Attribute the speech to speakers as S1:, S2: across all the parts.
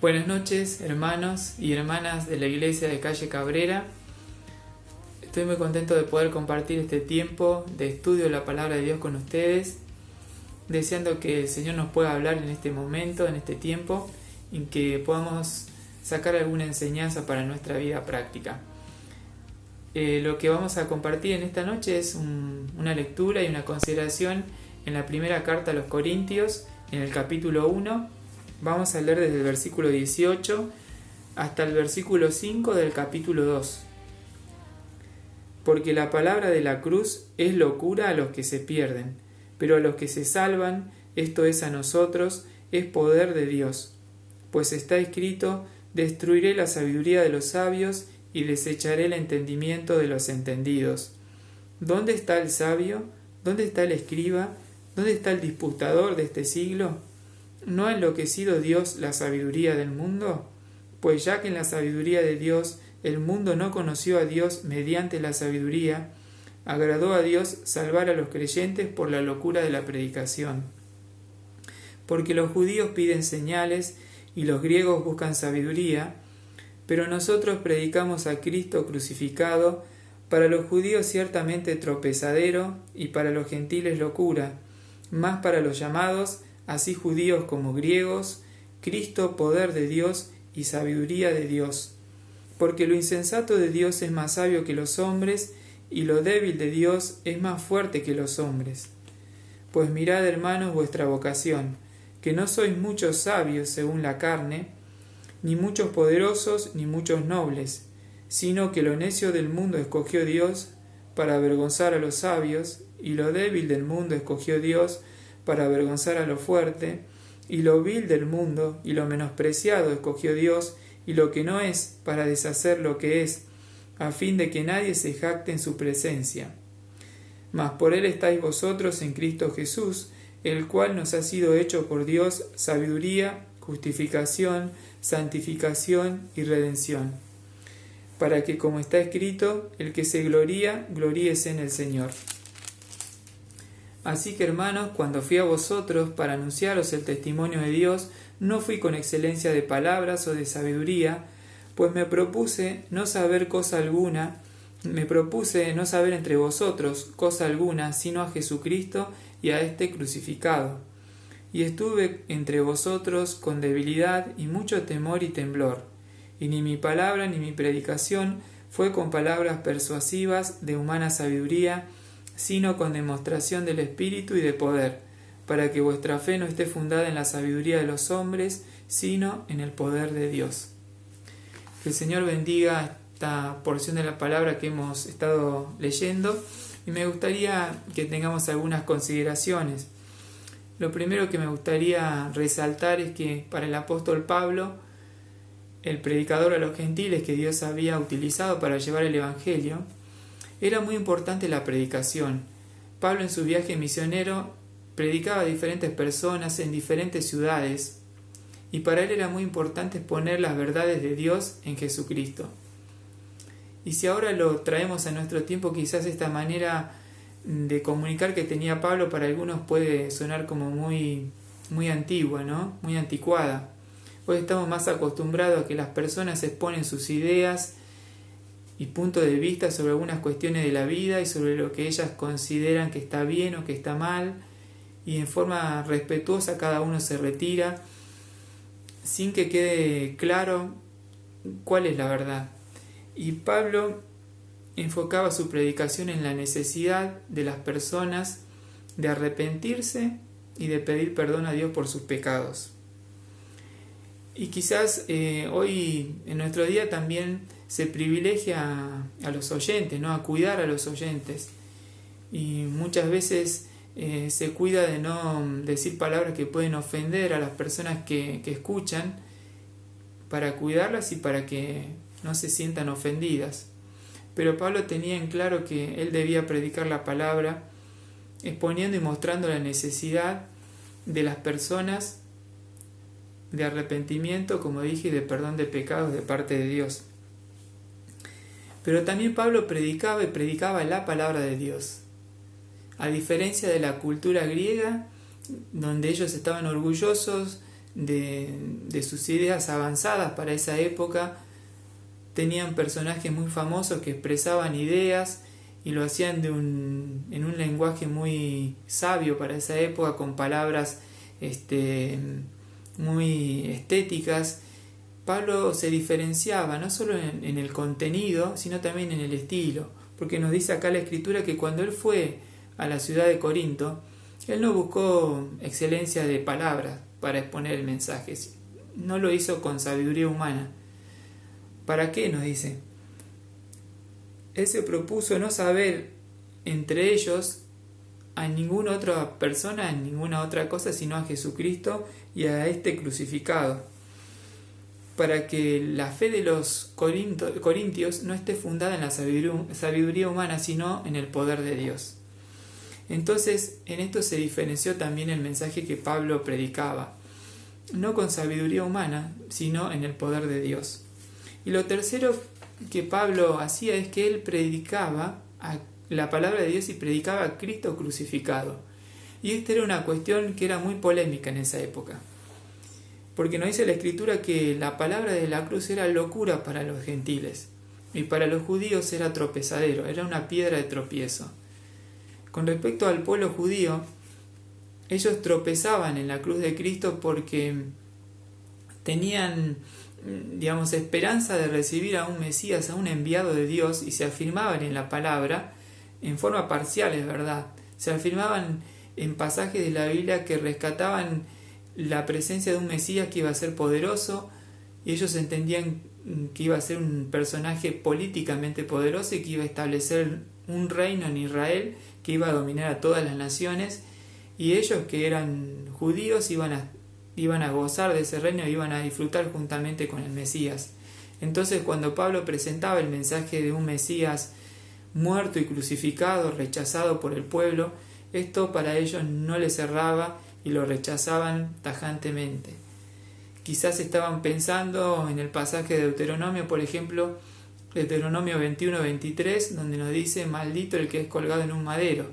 S1: Buenas noches, hermanos y hermanas de la Iglesia de Calle Cabrera. Estoy muy contento de poder compartir este tiempo de estudio de la Palabra de Dios con ustedes, deseando que el Señor nos pueda hablar en este momento, en este tiempo, y que podamos sacar alguna enseñanza para nuestra vida práctica. Lo que vamos a compartir en esta noche es una lectura y una consideración en la primera carta a los Corintios, en el capítulo 1. Vamos a leer desde el versículo 18 hasta el versículo 5 del capítulo 2. Porque la palabra de la cruz es locura a los que se pierden, pero a los que se salvan, esto es a nosotros, es poder de Dios. Pues está escrito: destruiré la sabiduría de los sabios y desecharé el entendimiento de los entendidos. ¿Dónde está el sabio? ¿Dónde está el escriba? ¿Dónde está el disputador de este siglo? ¿No ha enloquecido Dios la sabiduría del mundo? Pues ya que en la sabiduría de Dios el mundo no conoció a Dios mediante la sabiduría, agradó a Dios salvar a los creyentes por la locura de la predicación. Porque los judíos piden señales y los griegos buscan sabiduría, pero nosotros predicamos a Cristo crucificado, para los judíos ciertamente tropezadero y para los gentiles locura, mas para los llamados, así judíos como griegos, Cristo poder de Dios y sabiduría de Dios. Porque lo insensato de Dios es más sabio que los hombres, y lo débil de Dios es más fuerte que los hombres. Pues mirad, hermanos, vuestra vocación, que no sois muchos sabios según la carne, ni muchos poderosos, ni muchos nobles, sino que lo necio del mundo escogió Dios para avergonzar a los sabios, y lo débil del mundo escogió Dios para avergonzar a lo fuerte, y lo vil del mundo y lo menospreciado escogió Dios, y lo que no es, para deshacer lo que es, a fin de que nadie se jacte en su presencia. Mas por él estáis vosotros en Cristo Jesús, el cual nos ha sido hecho por Dios sabiduría, justificación, santificación y redención, para que, como está escrito, el que se gloría, gloríese en el Señor. Así que, hermanos, cuando fui a vosotros para anunciaros el testimonio de Dios, no fui con excelencia de palabras o de sabiduría, pues me propuse no saber entre vosotros cosa alguna, sino a Jesucristo y a este crucificado. Y estuve entre vosotros con debilidad y mucho temor y temblor, y ni mi palabra ni mi predicación fue con palabras persuasivas de humana sabiduría, sino con demostración del Espíritu y de poder, para que vuestra fe no esté fundada en la sabiduría de los hombres, sino en el poder de Dios. Que el Señor bendiga esta porción de la palabra que hemos estado leyendo, y me gustaría que tengamos algunas consideraciones. Lo primero que me gustaría resaltar es que para el apóstol Pablo, el predicador a los gentiles que Dios había utilizado para llevar el Evangelio, era muy importante la predicación. Pablo, en su viaje misionero, predicaba a diferentes personas en diferentes ciudades, y para él era muy importante exponer las verdades de Dios en Jesucristo. Y si ahora lo traemos a nuestro tiempo, quizás esta manera de comunicar que tenía Pablo para algunos puede sonar como muy antigua, ¿no? Muy anticuada. Hoy estamos más acostumbrados a que las personas exponen sus ideas y puntos de vista sobre algunas cuestiones de la vida y sobre lo que ellas consideran que está bien o que está mal, y en forma respetuosa cada uno se retira sin que quede claro cuál es la verdad. Y Pablo enfocaba su predicación en la necesidad de las personas de arrepentirse y de pedir perdón a Dios por sus pecados. Y quizás hoy en nuestro día también se privilegia a los oyentes, ¿no? A cuidar a los oyentes. Y muchas veces se cuida de no decir palabras que pueden ofender a las personas que escuchan, para cuidarlas y para que no se sientan ofendidas. Pero Pablo tenía en claro que él debía predicar la palabra, exponiendo y mostrando la necesidad de las personas de arrepentimiento, como dije, y de perdón de pecados de parte de Dios. Pero también Pablo predicaba la palabra de Dios. A diferencia de la cultura griega, donde ellos estaban orgullosos de sus ideas avanzadas para esa época. Tenían personajes muy famosos que expresaban ideas y lo hacían en un lenguaje muy sabio para esa época, con palabras muy estéticas. Pablo se diferenciaba no solo en el contenido, sino también en el estilo, porque nos dice acá la Escritura que cuando él fue a la ciudad de Corinto, él no buscó excelencia de palabras para exponer el mensaje, no lo hizo con sabiduría humana. ¿Para qué? Nos dice. Él se propuso no saber entre ellos a ninguna otra persona, a ninguna otra cosa, sino a Jesucristo y a este crucificado, para que la fe de los corintios no esté fundada en la sabiduría humana, sino en el poder de Dios. Entonces, en esto se diferenció también el mensaje que Pablo predicaba, no con sabiduría humana, sino en el poder de Dios. Y lo tercero que Pablo hacía es que él predicaba la palabra de Dios y predicaba a Cristo crucificado. Y esta era una cuestión que era muy polémica en esa época, porque nos dice la Escritura que la palabra de la cruz era locura para los gentiles y para los judíos era tropezadero, era una piedra de tropiezo. Con respecto al pueblo judío, ellos tropezaban en la cruz de Cristo porque tenían, esperanza de recibir a un Mesías, a un enviado de Dios, y se afirmaban en la palabra en forma parcial, es verdad. Se afirmaban en pasajes de la Biblia que rescataban la presencia de un Mesías que iba a ser poderoso, y ellos entendían que iba a ser un personaje políticamente poderoso y que iba a establecer un reino en Israel que iba a dominar a todas las naciones, y ellos que eran judíos iban a gozar de ese reino y iban a disfrutar juntamente con el Mesías. Entonces, cuando Pablo presentaba el mensaje de un Mesías muerto y crucificado, rechazado por el pueblo, esto para ellos no les cerraba y lo rechazaban tajantemente. Quizás estaban pensando en el pasaje de Deuteronomio, por ejemplo, Deuteronomio 21-23, donde nos dice: maldito el que es colgado en un madero.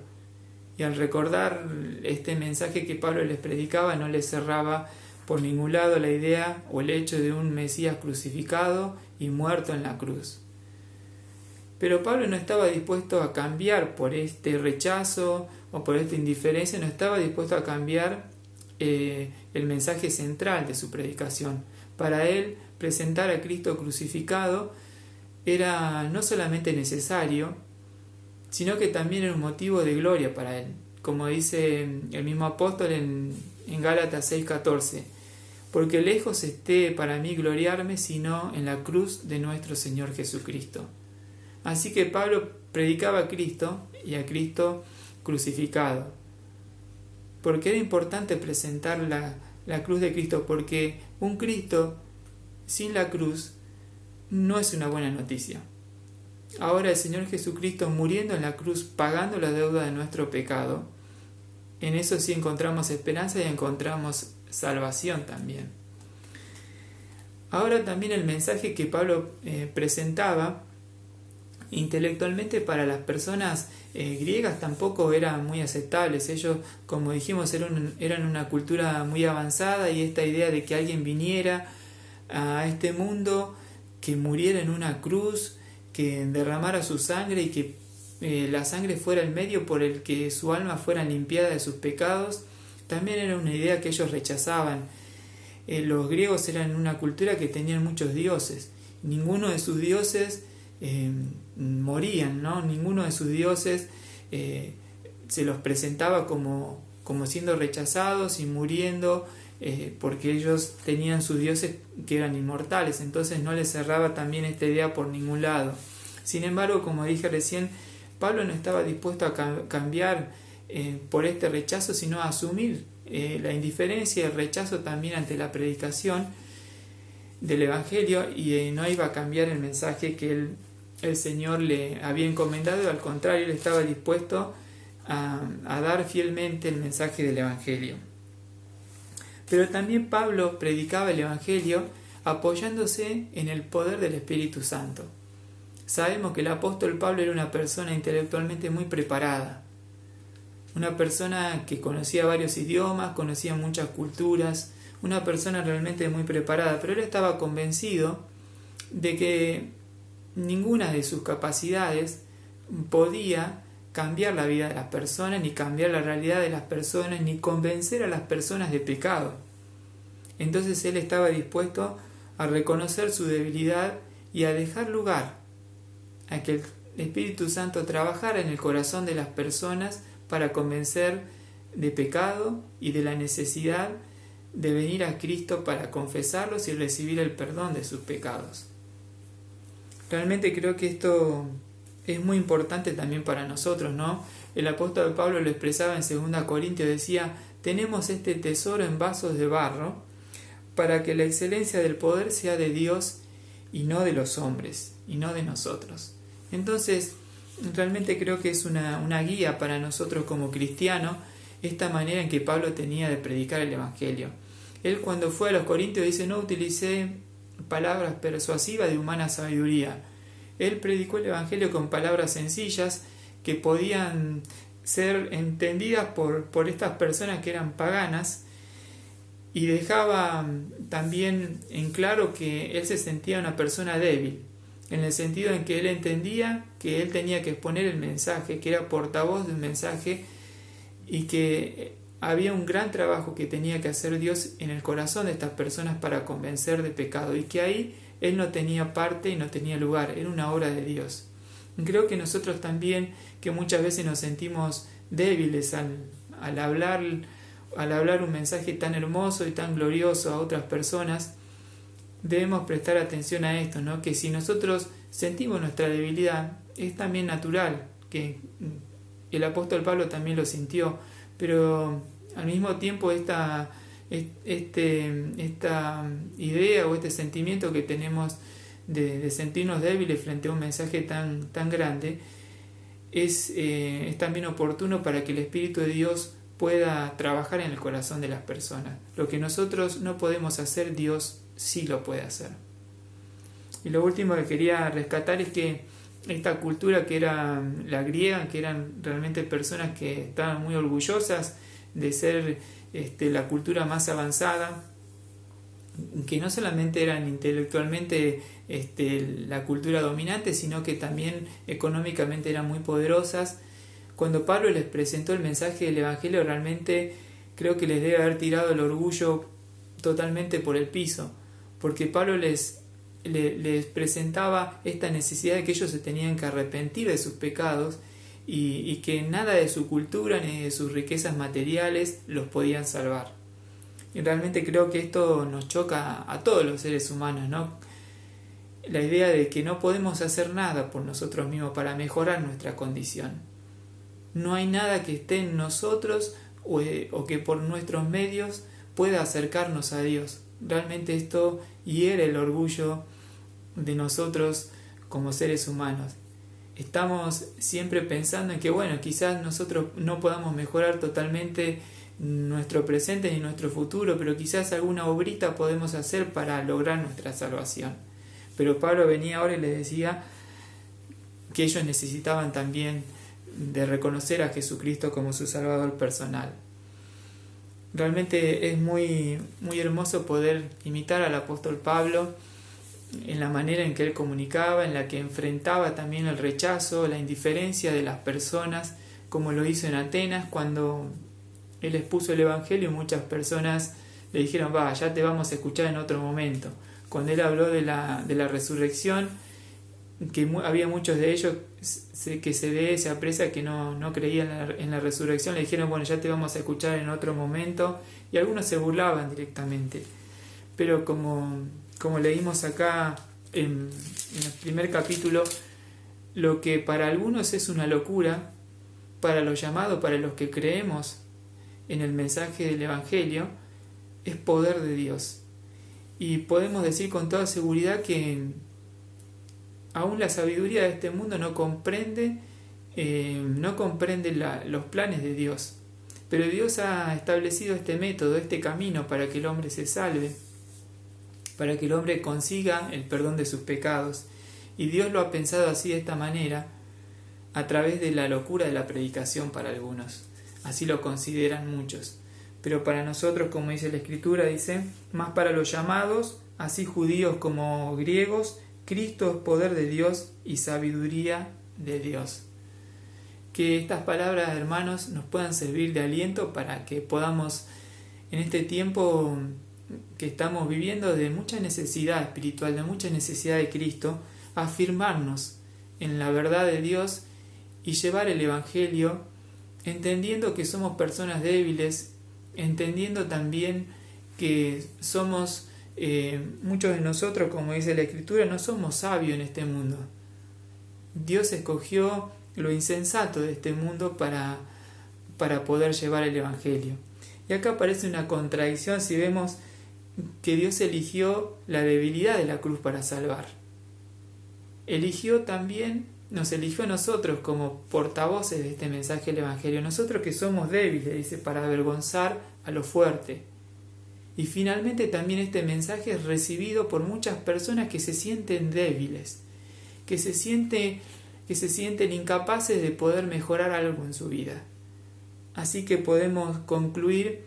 S1: Y al recordar este mensaje que Pablo les predicaba, no les cerraba por ningún lado la idea o el hecho de un Mesías crucificado y muerto en la cruz. Pero Pablo no estaba dispuesto a cambiar por este rechazo o por esta indiferencia, no estaba dispuesto a cambiar el mensaje central de su predicación. Para él, presentar a Cristo crucificado era no solamente necesario, sino que también era un motivo de gloria para él, como dice el mismo apóstol en Gálatas 6:14, porque lejos esté para mí gloriarme, sino en la cruz de nuestro Señor Jesucristo. Así que Pablo predicaba a Cristo y a Cristo crucificado. Porque era importante presentar la cruz de Cristo, porque un Cristo sin la cruz no es una buena noticia. Ahora el Señor Jesucristo muriendo en la cruz, pagando la deuda de nuestro pecado, en eso sí encontramos esperanza y encontramos salvación también. Ahora también el mensaje que Pablo presentaba intelectualmente para las personas griegas tampoco era muy aceptables. Ellos, como dijimos, eran una cultura muy avanzada, y esta idea de que alguien viniera a este mundo, que muriera en una cruz, que derramara su sangre y que la sangre fuera el medio por el que su alma fuera limpiada de sus pecados, también era una idea que ellos rechazaban. Los griegos eran una cultura que tenían muchos dioses. Ninguno de sus dioses morían, ¿no? Ninguno de sus dioses se los presentaba como siendo rechazados y muriendo, porque ellos tenían sus dioses que eran inmortales. Entonces no les cerraba también esta idea por ningún lado. Sin embargo, como dije recién, Pablo no estaba dispuesto a cambiar por este rechazo, sino a asumir la indiferencia y el rechazo también ante la predicación del Evangelio, y no iba a cambiar el mensaje que el Señor le había encomendado. Al contrario, él estaba dispuesto a dar fielmente el mensaje del Evangelio. Pero también Pablo predicaba el Evangelio apoyándose en el poder del Espíritu Santo. Sabemos que el apóstol Pablo era una persona intelectualmente muy preparada, una persona que conocía varios idiomas, conocía muchas culturas, una persona realmente muy preparada, pero él estaba convencido de que ninguna de sus capacidades podía cambiar la vida de las personas, ni cambiar la realidad de las personas, ni convencer a las personas de pecado. Entonces él estaba dispuesto a reconocer su debilidad y a dejar lugar a que el Espíritu Santo trabajara en el corazón de las personas para convencer de pecado y de la necesidad de venir a Cristo para confesarlos y recibir el perdón de sus pecados. Realmente creo que esto es muy importante también para nosotros, ¿no? El apóstol Pablo lo expresaba en 2 Corintios, decía: tenemos este tesoro en vasos de barro, para que la excelencia del poder sea de Dios y no de los hombres, y no de nosotros. Entonces, realmente creo que es una guía para nosotros como cristianos, esta manera en que Pablo tenía de predicar el Evangelio. Él, cuando fue a los Corintios, dice: no utilicé palabras persuasivas de humana sabiduría. Él predicó el Evangelio con palabras sencillas que podían ser entendidas por estas personas que eran paganas, y dejaba también en claro que él se sentía una persona débil, en el sentido en que él entendía que él tenía que exponer el mensaje, que era portavoz del mensaje, y que había un gran trabajo que tenía que hacer Dios en el corazón de estas personas para convencer de pecado, y que ahí él no tenía parte y no tenía lugar, era una obra de Dios. Creo que nosotros también, que muchas veces nos sentimos débiles al hablar un mensaje tan hermoso y tan glorioso a otras personas, debemos prestar atención a esto, ¿no? Que si nosotros sentimos nuestra debilidad, es también natural, que el apóstol Pablo también lo sintió, pero al mismo tiempo esta idea o este sentimiento que tenemos de sentirnos débiles frente a un mensaje tan grande es también oportuno para que el Espíritu de Dios pueda trabajar en el corazón de las personas. Lo que nosotros no podemos hacer, Dios sí lo puede hacer. Y lo último que quería rescatar es que esta cultura, que era la griega, que eran realmente personas que estaban muy orgullosas de ser la cultura más avanzada, que no solamente eran intelectualmente la cultura dominante, sino que también económicamente eran muy poderosas. Cuando Pablo les presentó el mensaje del Evangelio, realmente creo que les debe haber tirado el orgullo totalmente por el piso, porque Pablo les presentaba esta necesidad de que ellos se tenían que arrepentir de sus pecados, y que nada de su cultura ni de sus riquezas materiales los podían salvar. Y realmente creo que esto nos choca a todos los seres humanos, ¿no? La idea de que no podemos hacer nada por nosotros mismos para mejorar nuestra condición. No hay nada que esté en nosotros o que por nuestros medios pueda acercarnos a Dios. Realmente esto hiere el orgullo de nosotros como seres humanos. Estamos siempre pensando en que, bueno, quizás nosotros no podamos mejorar totalmente nuestro presente ni nuestro futuro, pero quizás alguna obrita podemos hacer para lograr nuestra salvación. Pero Pablo venía ahora y les decía que ellos necesitaban también de reconocer a Jesucristo como su Salvador personal. Realmente es muy, muy hermoso poder imitar al apóstol Pablo en la manera en que él comunicaba, en la que enfrentaba también el rechazo, la indiferencia de las personas, como lo hizo en Atenas cuando él expuso el Evangelio. Muchas personas le dijeron: ya te vamos a escuchar en otro momento. Cuando él habló de la resurrección, que había muchos de ellos que se aprecia que no creían en la resurrección, le dijeron: bueno, ya te vamos a escuchar en otro momento, y algunos se burlaban directamente. Pero como leímos acá en el primer capítulo, lo que para algunos es una locura, para los llamados, para los que creemos en el mensaje del Evangelio, es poder de Dios. Y podemos decir con toda seguridad que aún la sabiduría de este mundo no comprende los planes de Dios. Pero Dios ha establecido este método, este camino para que el hombre se salve, para que el hombre consiga el perdón de sus pecados. Y Dios lo ha pensado así, de esta manera, a través de la locura de la predicación para algunos. Así lo consideran muchos. Pero para nosotros, como dice la Escritura, dice, más para los llamados, así judíos como griegos, Cristo es poder de Dios y sabiduría de Dios. Que estas palabras, hermanos, nos puedan servir de aliento para que podamos, en este tiempo que estamos viviendo de mucha necesidad espiritual, de mucha necesidad de Cristo, afirmarnos en la verdad de Dios y llevar el Evangelio, entendiendo que somos personas débiles, entendiendo también que somos, muchos de nosotros, como dice la Escritura, no somos sabios en este mundo. Dios escogió lo insensato de este mundo para poder llevar el Evangelio. Y acá aparece una contradicción si vemos que Dios eligió la debilidad de la cruz para salvar. Nos eligió a nosotros como portavoces de este mensaje del Evangelio, nosotros que somos débiles, dice, para avergonzar a lo fuerte. Y finalmente también este mensaje es recibido por muchas personas que se sienten débiles, que se sienten incapaces de poder mejorar algo en su vida. Así que podemos concluir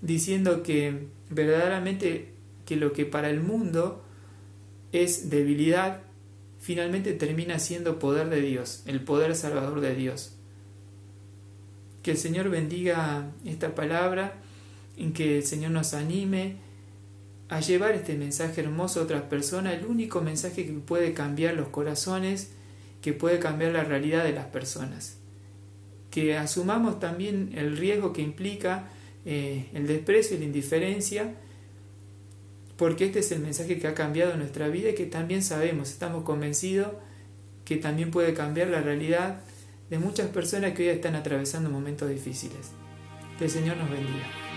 S1: diciendo que verdaderamente que lo que para el mundo es debilidad, finalmente termina siendo poder de Dios, el poder salvador de Dios. Que el Señor bendiga esta palabra, en que el Señor nos anime a llevar este mensaje hermoso a otras personas, el único mensaje que puede cambiar los corazones, que puede cambiar la realidad de las personas. Que asumamos también el riesgo que implica el desprecio y la indiferencia, porque este es el mensaje que ha cambiado nuestra vida y que también estamos convencidos que también puede cambiar la realidad de muchas personas que hoy están atravesando momentos difíciles. Que el Señor nos bendiga.